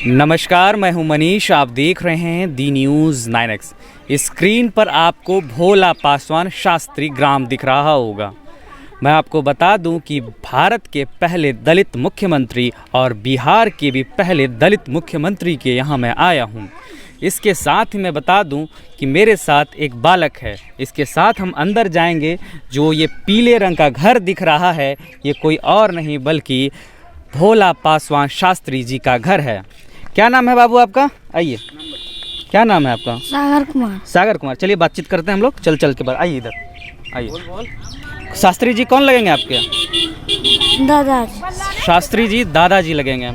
नमस्कार, मैं हूं मनीष। आप देख रहे हैं दी न्यूज़ 9X। स्क्रीन पर आपको भोला पासवान शास्त्री ग्राम दिख रहा होगा। मैं आपको बता दूं कि भारत के पहले दलित मुख्यमंत्री और बिहार के भी पहले दलित मुख्यमंत्री के यहां मैं आया हूं। इसके साथ ही मैं बता दूं कि मेरे साथ एक बालक है। इसके साथ हम अंदर जाएंगे। जो ये पीले रंग का घर दिख रहा है, ये कोई और नहीं बल्कि भोला पासवान शास्त्री जी का घर है। क्या नाम है बाबू आपका? आइए, क्या नाम है आपका? सागर कुमार। सागर कुमार। चलिए बातचीत करते हैं हम लोग। चल के बाद आइए इधर आइए। शास्त्री जी कौन लगेंगे आपके? दादाजी। शास्त्री जी दादाजी लगेंगे।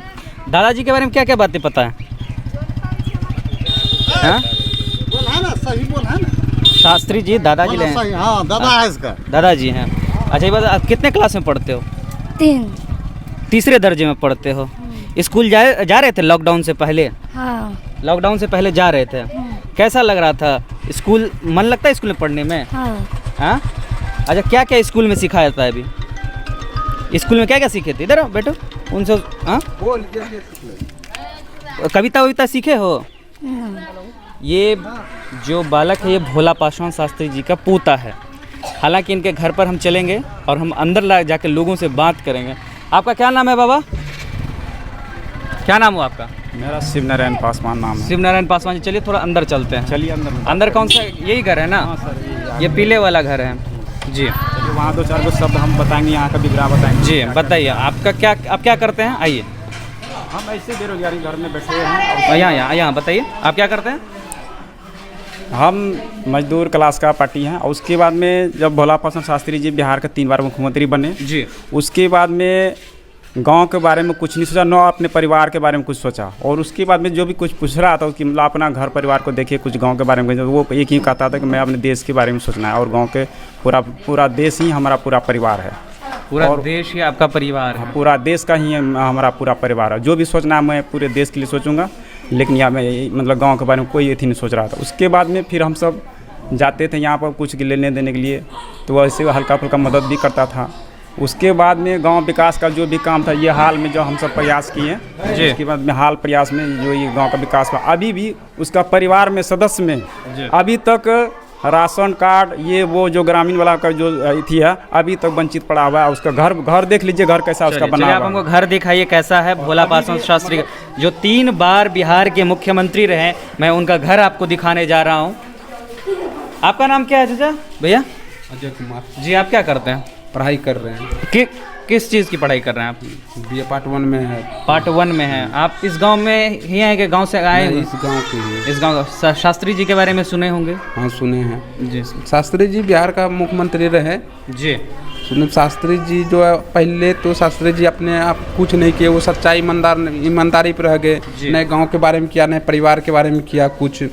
दादाजी के बारे में क्या क्या बातें पता है? हाँ? सही बोल है ना। शास्त्री जी दादाजी लगेंगे। हाँ, दादा है इसका। दादाजी हैं। अच्छा, ये बात, आप कितने क्लास में पढ़ते हो? 3 दर्जे में पढ़ते हो। स्कूल जा रहे थे लॉकडाउन से पहले? हाँ। लॉकडाउन से पहले जा रहे थे। कैसा लग रहा था स्कूल? मन लगता है स्कूल में पढ़ने में? हाँ। हाँ? अच्छा, क्या क्या स्कूल में सिखाया था अभी? स्कूल में क्या क्या सीखे थे? इधर आओ बैठो उनसे। हाँ, कविता वविता सीखे हो? ये जो बालक है ये भोला पासवान शास्त्री जी का पोता है। हालांकि इनके घर पर हम चलेंगे और हम अंदर जाकर लोगों से बात करेंगे। आपका क्या नाम है बाबा? क्या नाम हुआ आपका? मेरा शिव नारायण पासवान नाम है। शिव नारायण पासवान जी। चलिए थोड़ा अंदर चलते हैं। चलिए अंदर कौन सा? यही घर है ना? हाँ सर, ये पीले वाला घर है जी। चलिए वहाँ 2-4 कुछ शब्द हम बताएंगे, यहाँ का विग्रह बताएंगे जी। बताइए आपका क्या, आप क्या करते हैं? आइए। हम ऐसे बेरोजगारी घर में बैठे हैं। यहाँ बताइए आप क्या करते हैं? हम मजदूर क्लास का पार्टी हैं। और उसके बाद में जब भोला पासवान शास्त्री जी बिहार के 3 बार मुख्यमंत्री बने जी, उसके बाद में गांव के बारे में कुछ नहीं सोचा, न अपने परिवार के बारे में कुछ सोचा। और उसके बाद में जो भी कुछ पूछ रहा था कि मतलब अपना घर परिवार को देखिए, कुछ गांव के बारे में, वो एक ही कहता था कि मैं अपने देश के बारे में सोचना है। और गांव के पूरा देश ही हमारा पूरा परिवार है। पूरा देश ही आपका परिवार है? पूरा देश का ही हमारा पूरा परिवार है। जो भी सोचना है मैं पूरे देश के लिए सोचूंगा, लेकिन यहाँ मैं मतलब गांव के बारे में कोई नहीं सोच रहा था। उसके बाद में फिर हम सब जाते थे यहाँ पर कुछ लेने देने के लिए, तो वैसे हल्का फुल्का मदद भी करता था। उसके बाद में गांव विकास का जो भी काम था, ये हाल में जो हम सब प्रयास किए, उसके बाद में हाल प्रयास में जो ये गांव का विकास हुआ, अभी भी उसका परिवार में सदस्य में अभी तक राशन कार्ड ये वो जो ग्रामीण वाला का जो थी है अभी तक वंचित पड़ा हुआ है। उसका घर देख लीजिए, घर कैसा उसका बना हुआ है। आप हमको घर दिखाइए कैसा है। भोला पासवान शास्त्री जो 3 बार बिहार के मुख्यमंत्री रहे, मैं उनका घर आपको दिखाने जा रहा हूँ। आपका नाम क्या है चाचा? भैया अजय कुमार जी। आप क्या करते हैं? पढ़ाई कर रहे हैं। किस चीज़ की पढ़ाई कर रहे हैं आप? बीए पार्ट 1 में है। पार्ट 1 में है। आप इस गांव में ही हैं कि गांव से आए? इस गांव के ही। इस गांव शास्त्री जी के बारे में सुने होंगे? हाँ, सुने हैं जी। शास्त्री जी बिहार का मुख्यमंत्री रहे जी। सुने। शास्त्री जी जो है पहले तो शास्त्री जी अपने आप कुछ नहीं किए, वो सच्चाई ईमानदारी पर रह गए। नए गांव के बारे में किया, नए परिवार के बारे में किया कुछ।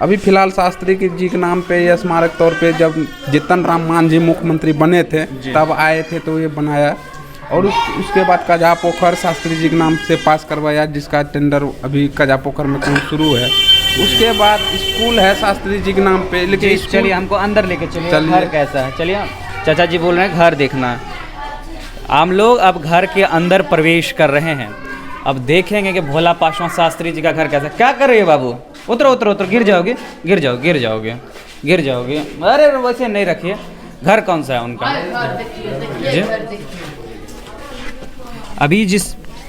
अभी फिलहाल शास्त्री जी के नाम पे या स्मारक तौर पे जब जीतन राम मांझी मुख्यमंत्री बने थे तब आए थे तो ये बनाया। और उसके बाद कजा पोखर शास्त्री जी के नाम से पास करवाया, जिसका टेंडर अभी कजा पोखर में काम शुरू है। उसके बाद स्कूल है शास्त्री जी के नाम पे, लेकिन चलिए हमको अंदर लेके चलिए। घर कैसा है? चलिए, चाचा जी बोल रहे हैं घर देखना है। हम लोग अब घर के अंदर प्रवेश कर रहे हैं। अब देखेंगे कि भोला पासवान शास्त्री जी का घर कैसा। क्या कर रही है बाबू? उतरो, गिर जाओगे। अरे वैसे नहीं रखिए। घर कौन सा है उनका? जी। अभी जिस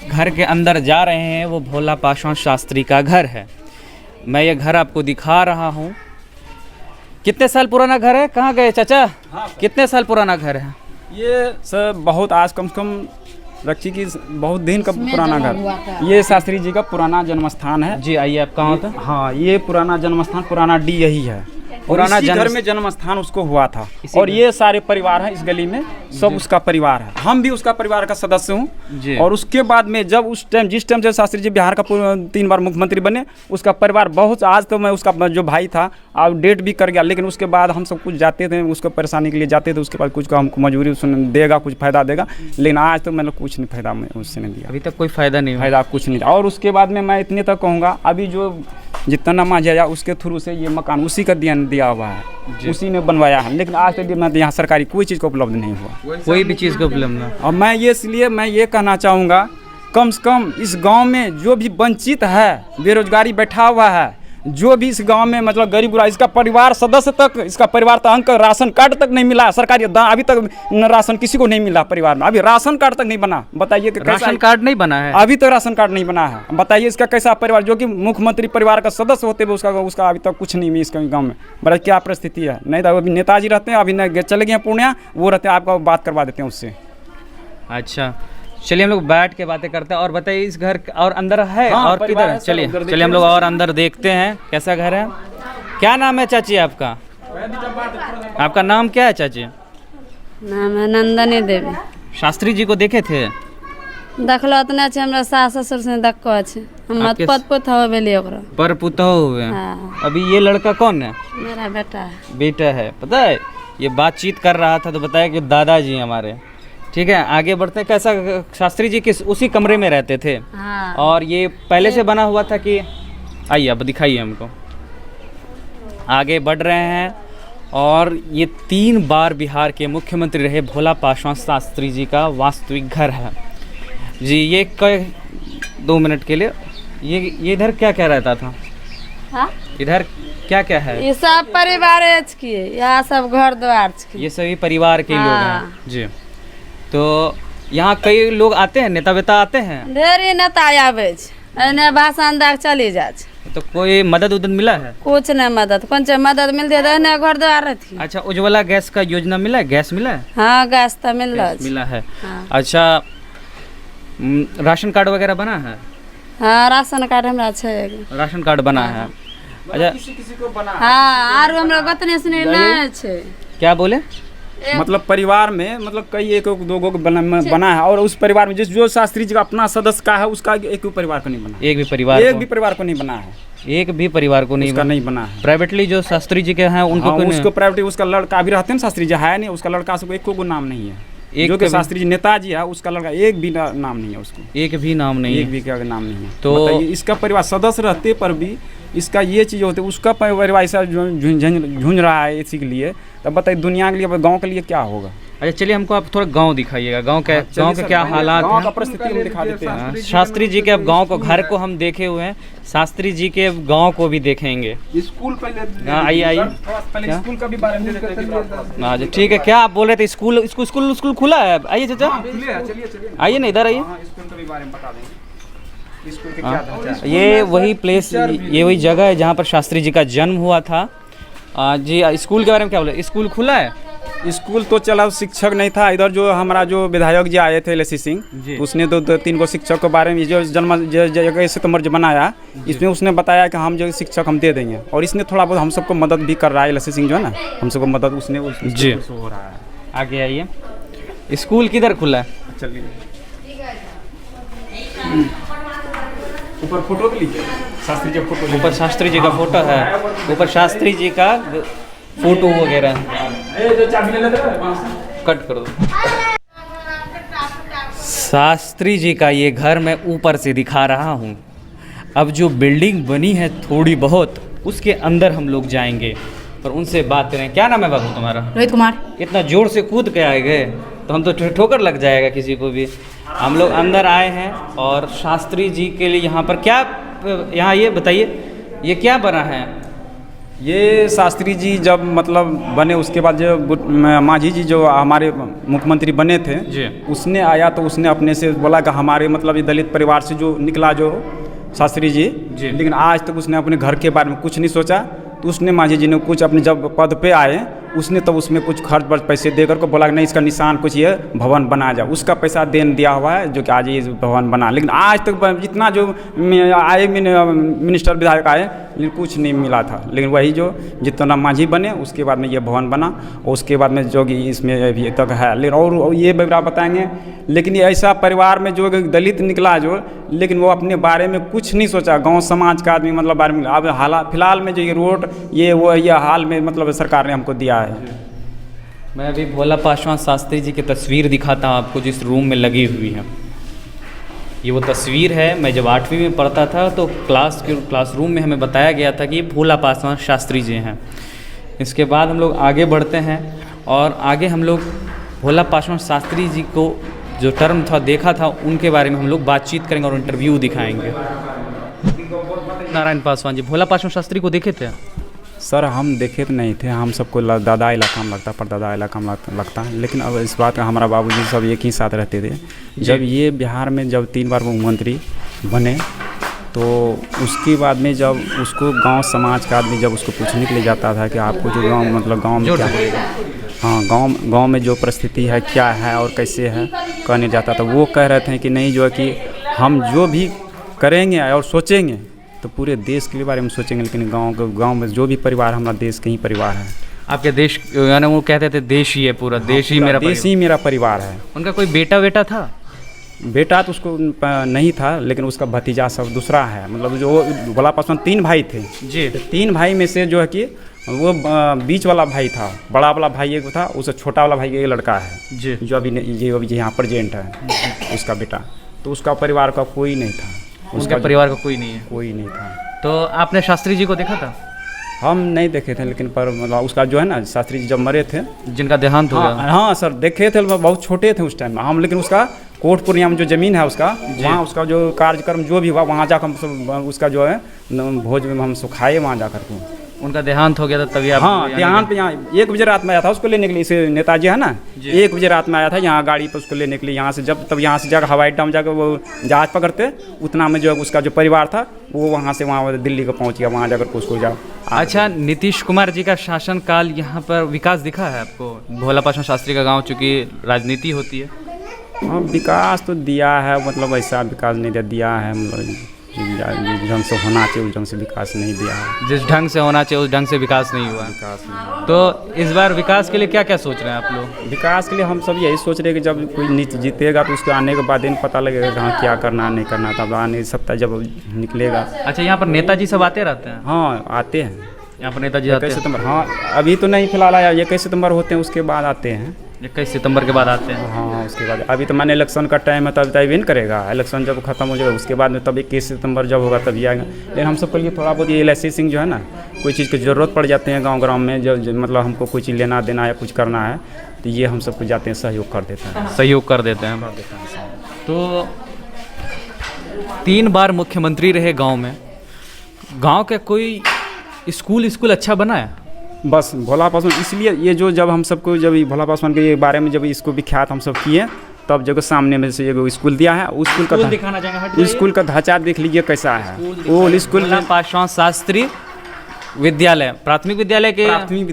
घर के अंदर जा रहे हैं वो भोला पासवान शास्त्री का घर है। मैं ये घर आपको दिखा रहा हूँ। कितने साल पुराना घर है? कहाँ गए चाचा? कितने साल पुराना घर है ये सर? बहुत आज कम से कम रखी की बहुत दिन का पुराना घर। ये शास्त्री जी का पुराना जन्म स्थान है जी। आइए, आप कहाँ होते हैं? हाँ, ये पुराना जन्म स्थान, पुराना डी यही है। पुराना घर में जन्म स्थान उसको हुआ था। और ये सारे परिवार हैं इस गली में, सब उसका परिवार है। हम भी उसका परिवार का सदस्य हूँ। और उसके बाद में जब जिस टाइम जब शास्त्री जी बिहार का 3 बार मुख्यमंत्री बने, उसका परिवार बहुत, आज तो मैं उसका जो भाई था अब डेट भी कर गया, लेकिन उसके बाद हम सब कुछ जाते थे उसको परेशानी के लिए जाते थे। उसके बाद कुछ हमको मजबूरी देगा, कुछ फायदा देगा, लेकिन आज तो मैंने कुछ नहीं फायदा मैं उससे नहीं दिया। अभी तक कोई फायदा नहीं, फायदा कुछ नहीं। और उसके बाद में मैं इतने तक कहूँगा, अभी जो जितना नमाज आया उसके थ्रू से ये मकान उसी का दिया हुआ है, उसी ने बनवाया है। लेकिन आज तक मैं यहाँ सरकारी कोई चीज़ को उपलब्ध नहीं हुआ, कोई भी चीज़ को उपलब्ध नहीं। और मैं ये इसलिए मैं ये कहना चाहूँगा कम से कम इस गांव में जो भी वंचित है, बेरोजगारी बैठा हुआ है, जो भी इस गांव में मतलब गरीब बुरा, इसका परिवार सदस्य तक, इसका परिवार तक राशन कार्ड तक नहीं मिला, सरकारी अभी तक राशन किसी को नहीं मिला परिवार में, अभी राशन कार्ड तक नहीं बना। बताइए कि राशन कार्ड नहीं बना है, अभी तक राशन कार्ड नहीं बना है। बताइए इसका कैसा परिवार, जो कि मुख्यमंत्री परिवार का सदस्य होते हुए उसका अभी तक कुछ नहीं मिला इसका गाँव में। बड़ा क्या परिस्थिति है। नहीं तो अभी नेताजी रहते हैं, अभी चले गए पूर्णिया, वो रहते हैं, आपका बात करवा देते हैं उससे। अच्छा चलिए हम लोग बैठ के बातें करते हैं। और बताइए इस घर और अंदर है हाँ, और परिवार किधर है? है, सब चलिए उधर चलिए हम लोग और अंदर देखते हैं कैसा घर है। क्या नाम है चाची आपका? आपका नाम क्या है चाची? नाम है नंदनी देवी। शास्त्री जी को देखे थे? देखलो उतना छै, हमरा सास ससुर से देखो छै, हम आपके पत पुत हो बेली ओकरा। पर पुतहु हुए। हाँ। अभी ये लड़का कौन है? मेरा बेटा है। बेटा है। पता है ये बातचीत कर रहा था तो बताया कि दादाजी हमारे। ठीक है आगे बढ़ते हैं। कैसा शास्त्री जी किस उसी कमरे में रहते थे? हाँ। और ये पहले से बना हुआ था कि? आइए अब दिखाइए हमको। आगे बढ़ रहे हैं और ये 3 बार बिहार के मुख्यमंत्री रहे भोला पासवान शास्त्री जी का वास्तविक घर है जी। ये 2 मिनट के लिए ये इधर क्या क्या रहता था? हाँ? इधर क्या क्या है? ये सब परिवार के, यहाँ सब घर द्वार के। ये सभी परिवार के लोग हाँ। हैं जी। तो यहाँ कई लोग आते हैं, नेता वेता आते हैं? ढेरी नेता आवे छै, एने भाषण दे के चली जाए छै। तो कोई मदद उदद मिला है? कुछ नहीं मदद, कौन ची मदद मिलती है, एने घर द्वार रहती। अच्छा उज्ज्वला गैस का योजना मिला है? गैस मिला है? हाँ गैस तो मिल रहा छै। मिला है। हाँ। अच्छा राशन कार्ड वगैरह बना है? हाँ राशन कार्ड हमरा छै एगो। राशन कार्ड बना है। अच्छा किसी को बना हाँ आर हमरा गोतनी सुनी नहीं छै। क्या बोले? मतलब परिवार में मतलब कई एक दो गो बना है, और उस परिवार में जो शास्त्री जी का अपना सदस्य का है उसका एक भी परिवार को नहीं बना। एक भी परिवार एक को? भी परिवार को नहीं बना है। एक भी परिवार को नहीं उसका नहीं बना है। प्राइवेटली जो शास्त्री जी के हैं उनको हाँ, कोई नहीं- उसको प्राइवेट उसका लड़का भी रहते हैं शास्त्री जी, है नहीं उसका लड़का से एक को नाम नहीं है। एक जो कि कभी- शास्त्री जी नेताजी है उसका लड़का एक भी नाम नहीं है उसको, एक भी नाम नहीं एक है। भी का नाम नहीं है। तो- बताइए इसका परिवार सदस्य रहते पर भी इसका ये चीज़ होती है, उसका परिवार ऐसा झुंझ रहा है इसी के लिए। तब बताइए दुनिया के लिए, गाँव के लिए क्या होगा। अच्छा चलिए हमको आप थोड़ा गांव दिखाइएगा। गांव के क्या हालात गाँव का हैं? परिस्थिति हम दिखा देते हैं। हाँ, शास्त्री जी के अब गांव को घर को हम देखे हुए हैं, शास्त्री जी के गांव को भी देखेंगे। स्कूल पहले हाँ, आइए, आइए। पहले क्या? स्कूल का भी बारे में दे देते हैं। हाँ जी ठीक है। क्या आप बोल रहे थे? स्कूल खुला है? आइए चाचा चलिए आइए ना इधर आइए। हाँ, स्कूल के भी बारे में बता देंगे। स्कूल के हाँ, क्या था? ये वही प्लेस, ये वही जगह है जहाँ पर शास्त्री जी का जन्म हुआ था। जी स्कूल के बारे में क्या बोले? स्कूल खुला है? स्कूल तो चला, शिक्षक नहीं था इधर। जो हमारा जो विधायक जी आए थे लसी सिंह, जी। उसने तो 2-3 को शिक्षक के बारे में जो जगह सितंबर जो बनाया, इसमें उसने बताया कि हम जो शिक्षक हम दे देंगे, और इसने थोड़ा बहुत हम सबको मदद भी कर रहा है। लसी सिंह जो है ना, हम सबको मदद उसने जी। हो रहा है। आगे आइए। स्कूल किधर खुला है? चलिए ऊपर फोटो तो लीजिए, शास्त्री जी फोटो लीजिए। ऊपर शास्त्री जी का फोटो है, ऊपर शास्त्री जी का फोटो वगैरह जो चाबी ले लेते हैं वहाँ से। कट कर दो। शास्त्री जी का ये घर मैं ऊपर से दिखा रहा हूँ। अब जो बिल्डिंग बनी है थोड़ी बहुत, उसके अंदर हम लोग जाएंगे और उनसे बात करें। क्या नाम है बाबू तुम्हारा? रोहित कुमार। इतना जोर से कूद के आए गए तो हम तो ठोकर लग जाएगा किसी को भी। हम लोग अंदर आए हैं और शास्त्री जी के लिए यहाँ पर क्या, यहाँ ये बताइए ये क्या बना है? ये शास्त्री जी जब मतलब बने उसके बाद जो मांझी जी जो हमारे मुख्यमंत्री बने थे जी। उसने आया तो उसने अपने से बोला कि हमारे मतलब ये दलित परिवार से जो निकला जो शास्त्री जी, लेकिन आज तक उसने अपने घर के बारे में कुछ नहीं सोचा। तो उसने मांझी जी ने कुछ अपने जब पद पे आए उसने तब उसमें कुछ खर्च वर्च पैसे देकर को बोला कि नहीं इसका निशान कुछ ये भवन बना जाए। उसका पैसा देन दिया हुआ है जो कि आज ये भवन बना। लेकिन आज तक जितना जो आए मिनिस्टर विधायक आए लेकिन कुछ नहीं मिला था। लेकिन वही जो जितना मांझी बने उसके बाद में ये भवन बना, और उसके बाद में जो कि इसमें अभी तक है। लेकिन और ये आप बताएंगे, लेकिन ये ऐसा परिवार में जो दलित निकला जो, लेकिन वो अपने बारे में कुछ नहीं सोचा। गाँव समाज का आदमी मतलब बारे में अब फिलहाल में जो ये रोड ये हाल में मतलब सरकार ने हमको दिया है। मैं अभी भोला पासवान शास्त्री जी की तस्वीर दिखाता हूँ आपको जिस रूम में लगी हुई है। ये वो तस्वीर है। मैं जब 8वीं में पढ़ता था तो क्लासरूम में हमें बताया गया था कि ये भोला पासवान शास्त्री जी हैं। इसके बाद हम लोग आगे बढ़ते हैं और आगे हम लोग भोला पासवान शास्त्री जी को जो टर्म था देखा था उनके बारे में हम लोग बातचीत करेंगे और इंटरव्यू दिखाएंगे। नारायण पासवान जी, भोला पासवान शास्त्री को देखे थे? सर हम देखे तो नहीं थे, हम सबको दादा इलाका में लगता, परदादा इलाका में लगता, लेकिन अब इस बात का हमारा बाबूजी सब एक ही साथ रहते थे। जब ये बिहार में जब 3 बार मुख्यमंत्री बने तो उसके बाद में जब उसको गांव समाज का आदमी जब उसको पूछने के लिए जाता था कि आपको जो गांव मतलब गांव में क्या, हाँ गांव में जो परिस्थिति है क्या है और कैसे है कहने जाता था, वो कह रहे थे कि नहीं जो है कि हम जो भी करेंगे और सोचेंगे तो पूरे देश के बारे में सोचेंगे, लेकिन गांव में जो भी परिवार हमारा देश के ही परिवार है। आपके देश यानी वो कहते थे देश ही है, पूरा देश ही मेरा परिवार है। उनका कोई बेटा था? बेटा तो उसको नहीं था, लेकिन उसका भतीजा सब दूसरा है। मतलब जो भोला पासवान 3 भाई थे जी, 3 भाई में से जो है कि वो बीच वाला भाई था, बड़ा वाला भाई एक था, उससे छोटा वाला भाई एक लड़का है जी, जो अभी यहाँ प्रेजेंट है उसका बेटा। तो उसका परिवार का कोई नहीं था, उसका परिवार का कोई नहीं था। तो आपने शास्त्री जी को देखा था? हम नहीं देखे थे, लेकिन पर मतलब उसका जो है ना शास्त्री जी जब मरे थे, जिनका देहांत हो गया, हाँ सर देखे थे, बहुत छोटे थे उस टाइम में हम, लेकिन उसका कोट पूर्णिया में जो ज़मीन है उसका, वहाँ उसका जो कार्यक्रम जो भी हुआ वहाँ जाकर हम सब उसका जो है भोज में हम सब खाए वहाँ जाकर के। उनका देहांत हो गया था तभी आप? हाँ देहांत पे यहाँ 1 बजे रात में आया था उसको लेने के लिए, इसे नेताजी है ना, 1 बजे रात में आया था यहाँ गाड़ी पर उसको लेने के लिए। यहाँ से तब यहाँ से जाकर हवाई अड्डा में जाकर वो जहाज पकड़ते, उतना में जो उसका जो परिवार था वो वहाँ से वहाँ दिल्ली को पहुँच गया, वहाँ जाकर उसको जाओ। अच्छा, नीतीश कुमार जी का शासनकाल यहाँ पर विकास दिखा है आपको? भोला पासवान शास्त्री का गाँव चूँकि राजनीति होती है। हाँ विकास तो दिया है, मतलब ऐसा विकास नहीं दिया है, मतलब जिस ढंग से होना चाहिए उस ढंग से विकास नहीं दिया है। जिस ढंग से होना चाहिए उस ढंग से विकास नहीं हुआ। तो इस बार विकास के लिए क्या क्या सोच रहे हैं आप लोग? विकास के लिए हम सब यही सोच रहे हैं कि जब कोई नीति जीतेगा तो उसके आने के बाद इन पता लगेगा कहाँ क्या करना नहीं करना, तब आने सप्ताह जब निकलेगा। अच्छा, यहाँ पर नेताजी सब आते रहते हैं? हाँ आते हैं, यहाँ पर नेताजी आते हैं। 21 सितंबर, हाँ अभी तो नहीं फिलहाल आया, 21 सितंबर होते हैं उसके बाद आते हैं। 21 सितंबर के बाद आते हैं? हाँ उसके बाद अभी तो मैंने इलेक्शन का टाइम है, तब तक नहीं करेगा, इलेक्शन जब खत्म हो जाएगा उसके बाद में तब 21 सितंबर जब होगा तभी आएगा। लेकिन हम सबके लिए थोड़ा बहुत ये लाइसेंसिंग जो है ना, कोई चीज़ की ज़रूरत पड़ जाते हैं गाँव में, जो मतलब हमको कोई चीज़ लेना देना या कुछ करना है तो ये हम सबको जाते हैं, सहयोग कर देते हैं। सहयोग कर देते हैं। तो 3 बार मुख्यमंत्री रहे गाँव में, गाँव का कोई स्कूल अच्छा बना है? बस भोला पासवान, इसलिए ये जो जब हम सबको जब भोला पासवान के बारे में जब इसको विख्यात हम सब किए, तब जगह सामने में से एगो स्कूल दिया है, उस स्कूल का दिखाना चाहेंगे? स्कूल का ढांचा देख लीजिए कैसा है। वो स्कूल भोला पासवान शास्त्री विद्यालय, प्राथमिक विद्यालय के प्राथमिक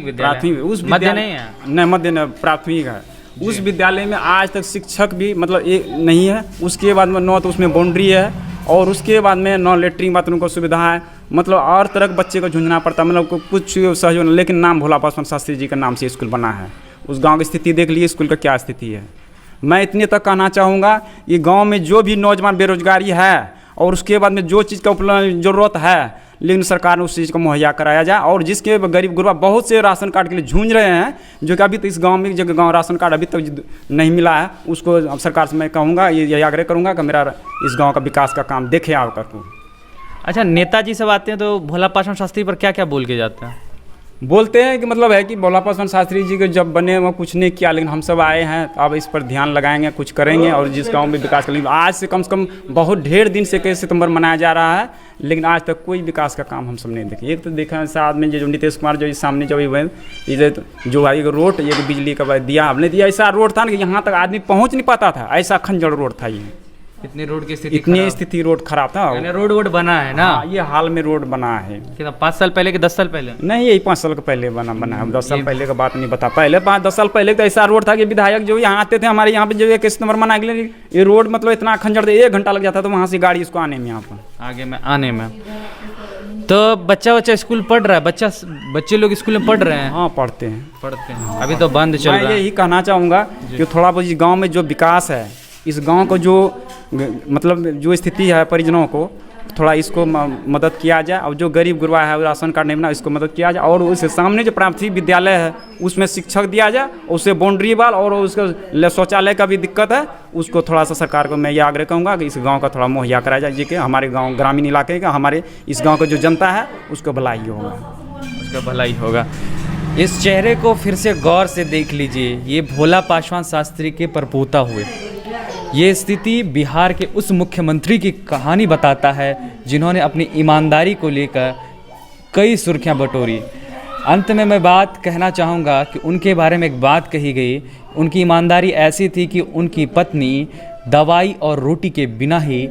विद्यालय उस मध्य नहीं है? नहीं मध्य नहीं, प्राथमिक है। उस विद्यालय में आज तक शिक्षक भी मतलब एक नहीं है। उसके बाद में 9 तो उसमें बाउंड्री है, और उसके बाद में 9 लेटरिन बाथरूम का सुविधा है, मतलब और तरह के बच्चे को झुंझुना पड़ता है, मतलब कुछ सहयोग नहीं, लेकिन नाम भोला पासवान शास्त्री जी के नाम से स्कूल बना है। उस गांव की स्थिति देख लीजिए, स्कूल का क्या स्थिति है। मैं इतने तक कहना चाहूँगा कि गांव में जो भी नौजवान बेरोजगारी है और उसके बाद में जो चीज़ का ज़रूरत है, लेकिन सरकार ने उस चीज़ को मुहैया कराया जाए। और जिसके गरीब गुरबा बहुत से राशन कार्ड के लिए जूझ रहे हैं, जो कि अभी तक इस गांव में जगह गांव राशन कार्ड अभी तक नहीं मिला है, उसको अब सरकार से मैं कहूँगा, ये आग्रह करूँगा कि मेरा इस गांव का विकास का काम देखे आप कर। अच्छा, नेताजी सब आते हैं तो भोला पासवान शास्त्री पर क्या क्या बोल के जाते हैं? बोलते हैं कि मतलब है कि भोला पासवान शास्त्री जी के जब बने वो कुछ नहीं किया, लेकिन हम सब आए हैं तो अब इस पर ध्यान लगाएंगे, कुछ करेंगे और जिस गांव में विकास करेंगे। आज से कम बहुत ढेर दिन से 21 सितंबर मनाया जा रहा है, लेकिन आज तक कोई विकास का काम हम सब नहीं देखे। एक तो देखा साथ में जो नीतीश कुमार जो सामने जो इधर जो भाई रोड, एक बिजली का दिया हमने दिया, ऐसा रोड था ना कि यहाँ तक आदमी पहुँच नहीं पाता था, ऐसा खंजर रोड था ये। इतनी रोड की स्थिति, इतनी स्थिति रोड खराब था। रोड बना है ना? हाँ, ये हाल में रोड बना है। 5 साल पहले कि 10 साल पहले? नहीं, यही 5 साल के पहले बना है। 10 साल पहले का बात नहीं बता, पहले 5-10 साल पहले तो ऐसा रोड था कि विधायक जो यहाँ आते थे हमारे यहाँ पे, जो 21 सितंबर मनाने के लिए, ये रोड मतलब इतना खंजर था, 1 घंटा लग जाता था वहाँ से गाड़ी इसको आने में, यहाँ पर आगे में आने में। तो बच्चा स्कूल पढ़ रहा है, बच्चे लोग स्कूल में पढ़ रहे हैं? हाँ पढ़ते हैं। अभी तो बंद चल रहा है। मैं यही कहना चाहूँगा कि थोड़ा बहुत इस गाँव में जो विकास है, इस गांव को जो मतलब जो स्थिति है परिजनों को, थोड़ा इसको मदद किया जाए। और जो गरीब गुरबा है राशन कार्ड नहीं बना, इसको मदद किया जाए। और उसके सामने जो प्राथमिक विद्यालय है उसमें शिक्षक दिया जाए, उससे बाउंड्री वाल और उसका शौचालय का भी दिक्कत है, उसको थोड़ा सा सरकार को मैं ये आग्रह करूँगा कि इस गाँव का थोड़ा मुहैया कराया जाए, कि हमारे गाँव ग्रामीण इलाके का, हमारे इस गाँव का जो जनता है उसको भलाई होगा। उसका भलाई होगा। इस चेहरे को फिर से गौर से देख लीजिए, ये भोला पासवान शास्त्री के परपोता हुए। ये स्थिति बिहार के उस मुख्यमंत्री की कहानी बताता है जिन्होंने अपनी ईमानदारी को लेकर कई सुर्खियां बटोरी। अंत में मैं बात कहना चाहूँगा कि उनके बारे में एक बात कही गई, उनकी ईमानदारी ऐसी थी कि उनकी पत्नी दवाई और रोटी के बिना ही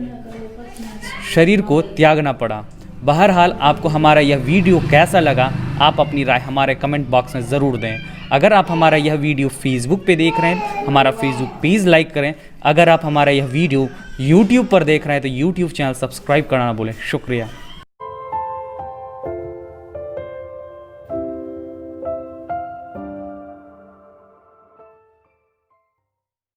शरीर को त्यागना पड़ा। बहरहाल आपको हमारा यह वीडियो कैसा लगा, आप अपनी राय हमारे कमेंट बॉक्स में ज़रूर दें। अगर आप हमारा यह वीडियो फेसबुक पे देख रहे हैं, हमारा फेसबुक पेज लाइक करें। अगर आप हमारा यह वीडियो यूट्यूब पर देख रहे हैं तो यूट्यूब चैनल सब्सक्राइब करना ना भूलें। शुक्रिया।